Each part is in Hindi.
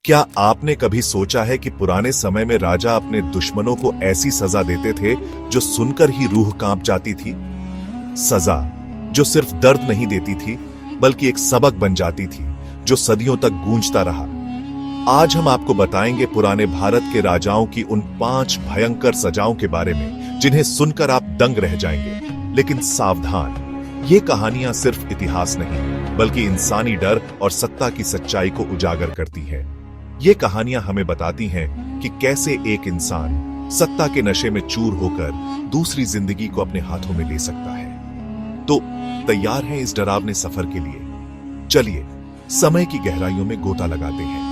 क्या आपने कभी सोचा है कि पुराने समय में राजा अपने दुश्मनों को ऐसी सजा देते थे जो सुनकर ही रूह कांप जाती थी? सजा जो सिर्फ दर्द नहीं देती थी बल्कि एक सबक बन जाती थी जो सदियों तक गूंजता रहा। आज हम आपको बताएंगे पुराने भारत के राजाओं की उन 5 भयंकर सजाओं के बारे में जिन्हें सुनकर आप दंग रह जाएंगे। लेकिन सावधान, ये कहानियां सिर्फ इतिहास नहीं बल्कि इंसानी डर और सत्ता की सच्चाई को उजागर करती है। ये कहानियां हमें बताती हैं कि कैसे एक इंसान सत्ता के नशे में चूर होकर दूसरी जिंदगी को अपने हाथों में ले सकता है। तो तैयार हैं इस डरावने सफर के लिए? चलिए समय की गहराइयों में गोता लगाते हैं।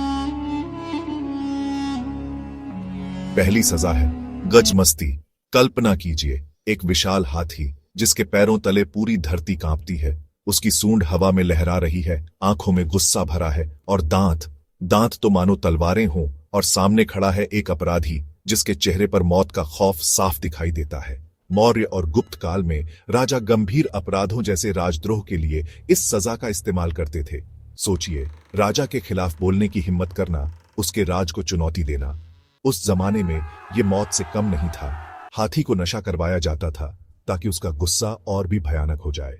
पहली सजा है गजमस्ती। कल्पना कीजिए, एक विशाल हाथी जिसके पैरों तले पूरी धरती कांपती है, उसकी सूंड हवा में लहरा रही है, आंखों में गुस्सा भरा है और दांत तो मानो तलवारें हों, और सामने खड़ा है एक अपराधी जिसके चेहरे पर मौत का खौफ साफ दिखाई देता है। मौर्य और गुप्त काल में राजा गंभीर अपराधों जैसे राजद्रोह के लिए इस सजा का इस्तेमाल करते थे। सोचिए, राजा के खिलाफ बोलने की हिम्मत करना, उसके राज को चुनौती देना। उस जमाने में यह मौत से कम नहीं था। हाथी को नशा करवाया जाता था ताकि उसका गुस्सा और भी भयानक हो जाए,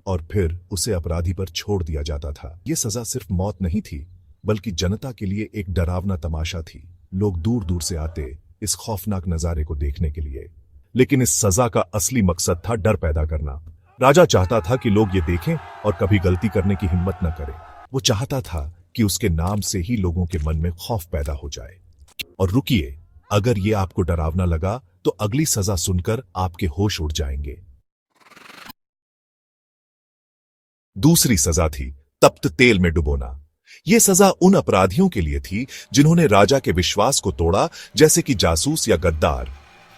और फिर उसे अपराधी पर छोड़ दिया जाता था। यह सजा सिर्फ मौत नहीं थी बल्कि जनता के लिए एक डरावना तमाशा थी। लोग दूर दूर से आते इस खौफनाक नजारे को देखने के लिए। लेकिन इस सजा का असली मकसद था डर पैदा करना। राजा चाहता था कि लोग ये देखें और कभी गलती करने की हिम्मत न करें। वो चाहता था कि उसके नाम से ही लोगों के मन में खौफ पैदा हो जाए। और रुकिए, अगर ये आपको डरावना लगा तो अगली सजा सुनकर आपके होश उड़ जाएंगे। दूसरी सजा थी तप्त तेल में डुबोना। यह सजा उन अपराधियों के लिए थी जिन्होंने राजा के विश्वास को तोड़ा, जैसे कि जासूस या गद्दार।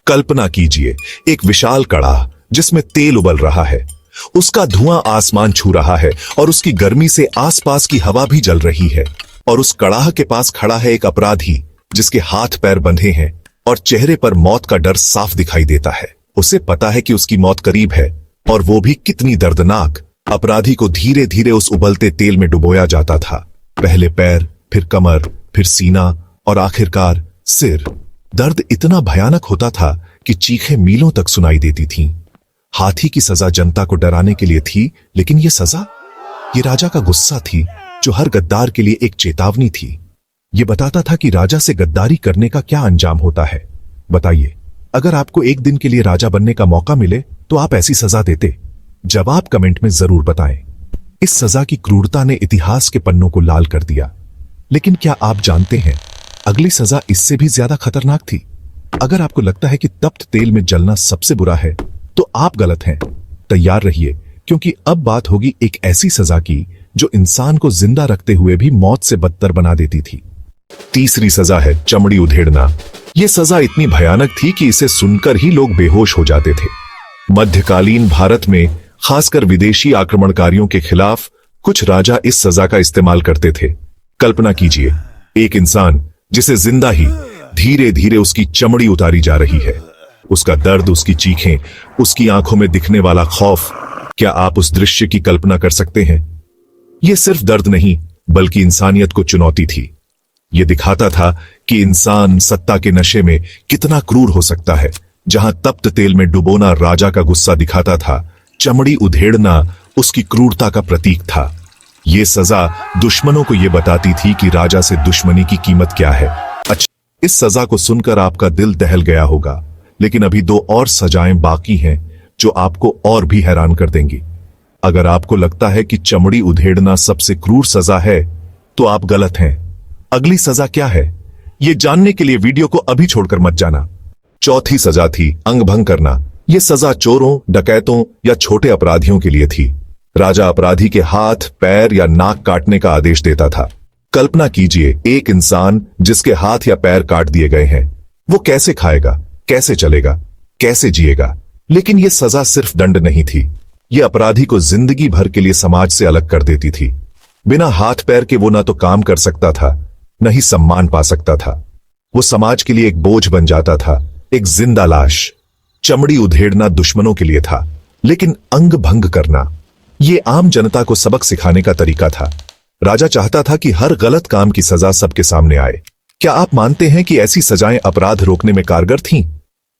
कल्पना कीजिए, एक विशाल कड़ाह जिसमें तेल उबल रहा है, उसका धुआं आसमान छू रहा है और उसकी गर्मी से आसपास की हवा भी जल रही है। और उस कड़ाह के पास खड़ा है एक अपराधी जिसके हाथ पैर बंधे हैं और चेहरे पर मौत का डर साफ दिखाई देता है। उसे पता है कि उसकी मौत करीब है, और वो भी कितनी दर्दनाक। अपराधी को धीरे धीरे उस उबलते तेल में डुबोया जाता था। पहले पैर, फिर कमर, फिर सीना और आखिरकार सिर। दर्द इतना भयानक होता था कि चीखें मीलों तक सुनाई देती थीं। हाथी की सजा जनता को डराने के लिए थी, लेकिन यह सजा, ये राजा का गुस्सा थी जो हर गद्दार के लिए एक चेतावनी थी। यह बताता था कि राजा से गद्दारी करने का क्या अंजाम होता है। बताइए, अगर आपको एक दिन के लिए राजा बनने का मौका मिले तो आप ऐसी सजा देते? जवाब कमेंट में जरूर बताएं। इस सजा की क्रूरता ने इतिहास के पन्नों को लाल कर दिया। लेकिन क्या आप जानते हैं, अगली सजा इससे भी ज्यादा खतरनाक थी। अगर आपको लगता है कि तप्त तेल में जलना सबसे बुरा है तो आप गलत हैं। तैयार रहिए, क्योंकि अब बात होगी एक ऐसी सजा की जो इंसान को जिंदा रखते हुए भी मौत से बदतर बना देती थी। तीसरी सजा है चमड़ी उधेड़ना। यह सजा इतनी भयानक थी कि इसे सुनकर ही लोग बेहोश हो जाते थे। मध्यकालीन भारत में खासकर विदेशी आक्रमणकारियों के खिलाफ कुछ राजा इस सजा का इस्तेमाल करते थे। कल्पना कीजिए, एक इंसान जिसे जिंदा ही धीरे धीरे उसकी चमड़ी उतारी जा रही है। उसका दर्द, उसकी चीखें, उसकी आंखों में दिखने वाला खौफ। क्या आप उस दृश्य की कल्पना कर सकते हैं? यह सिर्फ दर्द नहीं बल्कि इंसानियत को चुनौती थी। यह दिखाता था कि इंसान सत्ता के नशे में कितना क्रूर हो सकता है। जहां तप्त तेल में डुबोना राजा का गुस्सा दिखाता था, चमड़ी उधेड़ना उसकी क्रूरता का प्रतीक था। यह सजा दुश्मनों को यह बताती थी कि राजा से दुश्मनी की कीमत क्या है। अच्छा, इस सजा को सुनकर आपका दिल दहल गया होगा, लेकिन अभी 2 और सजाएं बाकी हैं जो आपको और भी हैरान कर देंगी। अगर आपको लगता है कि चमड़ी उधेड़ना सबसे क्रूर सजा है तो आप गलत हैं। अगली सजा क्या है, यह जानने के लिए वीडियो को अभी छोड़कर मत जाना। चौथी सजा थी अंग भंग करना। यह सजा चोरों, डकैतों या छोटे अपराधियों के लिए थी। राजा अपराधी के हाथ, पैर या नाक काटने का आदेश देता था। कल्पना कीजिए, एक इंसान जिसके हाथ या पैर काट दिए गए हैं, वो कैसे खाएगा, कैसे चलेगा, कैसे जिएगा? लेकिन यह सजा सिर्फ दंड नहीं थी, यह अपराधी को जिंदगी भर के लिए समाज से अलग कर देती थी। बिना हाथ पैर के वो ना तो काम कर सकता था, न ही सम्मान पा सकता था। वो समाज के लिए एक बोझ बन जाता था, एक जिंदा लाश। चमड़ी उधेड़ना दुश्मनों के लिए था, लेकिन अंग भंग करना ये आम जनता को सबक सिखाने का तरीका था। राजा चाहता था कि हर गलत काम की सजा सबके सामने आए। क्या आप मानते हैं कि ऐसी सजाएं अपराध रोकने में कारगर थीं?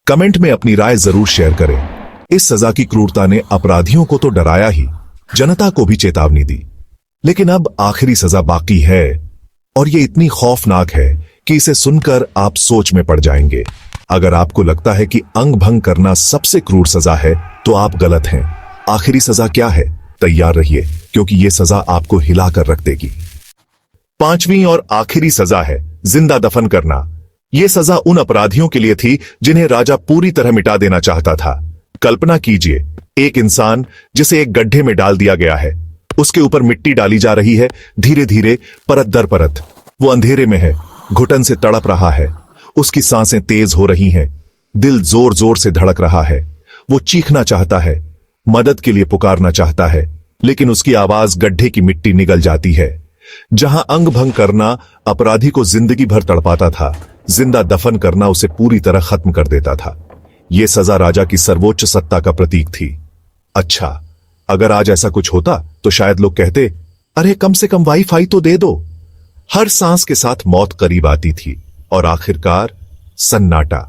कमेंट में अपनी राय जरूर शेयर करें। इस सजा की क्रूरता ने अपराधियों को तो डराया ही, जनता को भी चेतावनी दी। लेकिन अब आखिरी सजा बाकी है और ये इतनी खौफनाक है कि इसे सुनकर आप सोच में पड़ जाएंगे। अगर आपको लगता है कि अंग भंग करना सबसे क्रूर सजा है तो आप गलत हैं। आखिरी सजा क्या है? तैयार रहिए, क्योंकि यह सजा आपको हिलाकर रख देगी। पांचवी और आखिरी सजा है जिंदा दफन करना। यह सजा उन अपराधियों के लिए थी जिन्हें राजा पूरी तरह मिटा देना चाहता था। कल्पना कीजिए, एक इंसान जिसे एक गड्ढे में डाल दिया गया है, उसके ऊपर मिट्टी डाली जा रही है, धीरे धीरे, परत दर परत। वो अंधेरे में है, घुटन से तड़प रहा है, उसकी सांसें तेज हो रही हैं, दिल जोर जोर से धड़क रहा है। वो चीखना चाहता है, मदद के लिए पुकारना चाहता है, लेकिन उसकी आवाज गड्ढे की मिट्टी निगल जाती है। जहां अंग भंग करना अपराधी को जिंदगी भर तड़पाता था, जिंदा दफन करना उसे पूरी तरह खत्म कर देता था। यह सजा राजा की सर्वोच्च सत्ता का प्रतीक थी। अच्छा, अगर आज ऐसा कुछ होता तो शायद लोग कहते, अरे कम से कम वाईफाई तो दे दो। हर सांस के साथ मौत करीब आती थी और आखिरकार सन्नाटा।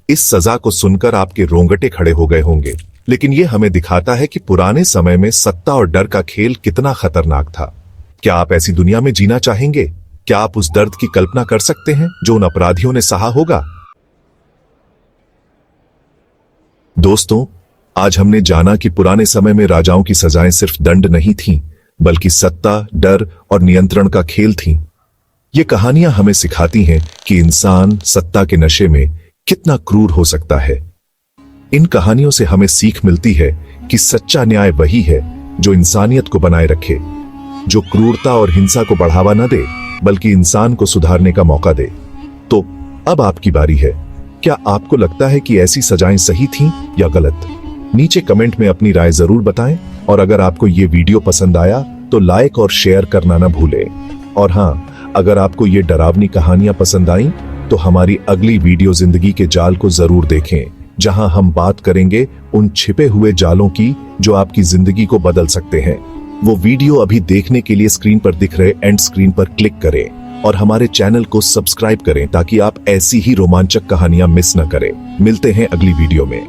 इस सजा को सुनकर आपके रोंगटे खड़े हो गए होंगे, लेकिन यह हमें दिखाता है कि पुराने समय में सत्ता और डर का खेल कितना खतरनाक था। क्या आप ऐसी दुनिया में जीना चाहेंगे? क्या आप उस दर्द की कल्पना कर सकते हैं जो उन अपराधियों ने सहा होगा? दोस्तों, आज हमने जाना कि पुराने समय में राजाओं की सजाएं सिर्फ दंड नहीं थीं, बल्कि सत्ता, डर और नियंत्रण का खेल थीं। ये कहानियां हमें सिखाती हैं कि इंसान सत्ता के नशे में कितना क्रूर हो सकता है। इन कहानियों से हमें सीख मिलती है कि सच्चा न्याय वही है जो इंसानियत को बनाए रखे, जो क्रूरता और हिंसा को बढ़ावा न दे, बल्कि इंसान को सुधारने का मौका दे। तो अब आपकी बारी है। क्या आपको लगता है कि ऐसी सजाएं सही थीं या गलत? नीचे कमेंट में अपनी राय जरूर बताएं, और अगर आपको ये वीडियो पसंद आया तो लाइक और शेयर करना ना भूलें। और हाँ, अगर आपको ये डरावनी कहानियां पसंद आईं तो हमारी अगली वीडियो जिंदगी के जाल को जरूर देखें, जहां हम बात करेंगे उन छिपे हुए जालों की जो आपकी जिंदगी को बदल सकते हैं। वो वीडियो अभी देखने के लिए स्क्रीन पर दिख रहे एंड स्क्रीन पर क्लिक करें और हमारे चैनल को सब्सक्राइब करें ताकि आप ऐसी ही रोमांचक कहानियां मिस न करें। मिलते हैं अगली वीडियो में।